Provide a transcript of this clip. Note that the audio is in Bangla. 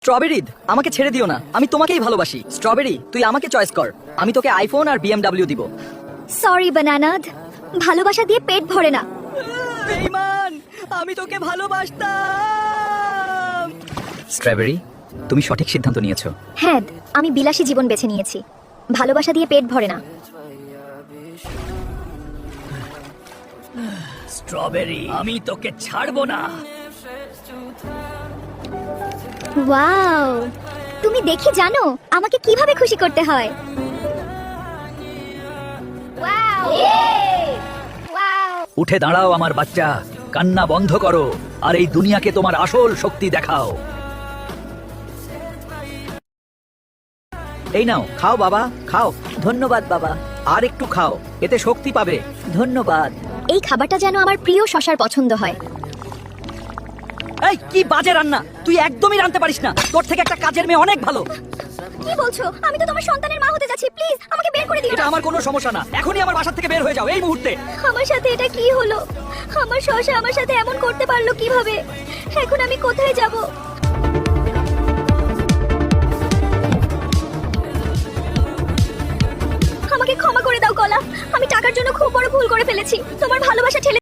স্ট্রবেরি আমাকে ছেড়ে দিও না, আমি তোমাকেই ভালোবাসি। স্ট্রবেরি তুই আমাকে চয়েস কর, আমি তোকে আইফোন আর BMW দিব। সরি বানানাদ, ভালোবাসা দিয়ে পেট ভরে না। বেঈমান, আমি তোকে ভালোবাসতাম। স্ট্রবেরি তুমি সঠিক সিদ্ধান্ত নিয়েছো। হ্যাঁ, আমি বিলাসী জীবন বেছে নিয়েছি, ভালোবাসা দিয়ে পেট ভরে না। স্ট্রবেরি আমি তোকে ছাড়বো না। ওয়াও, তুমি দেখি জানো আমাকে কিভাবে খুশি করতে হয়। Wow, wow. উঠে দাঁড়াও আমার বাচ্চা, কান্না বন্ধ করো আর এই দুনিয়াকে তোমার আসল শক্তি দেখাও। এই নাও, খাও বাবা, খাও। ধন্যবাদ বাবা, আর একটু খাও, এতে শক্তি পাবে। ধন্যবাদ। এই খাবারটা যেন আমার প্রিয় শশার পছন্দ হয়। এই কি বাজে রান্না, তুই একদমই রাঁধতে পারিস না। তোর থেকে একটা কাজের মেয়ে অনেক ভালো। কি বলছো? আমি তো তোমার সন্তানের মা হতে যাচ্ছি, প্লিজ আমাকে বের করে দিও এটা না। আমার কোনো সমস্যা না, এখনই আমার বাসা থেকে বের হয়ে যাও এই মুহূর্তে। আমার সাথে এটা কি হলো? আমার শশা আমার সাথে এমন করতে পারলো কিভাবে? এখন আমি কোথায় যাব? আমাকে ক্ষমা করে দাও কলা, আমি টাকার জন্য খুব বড় ভুল করে ফেলেছি। তোমার ভালোবাসা ঠেলে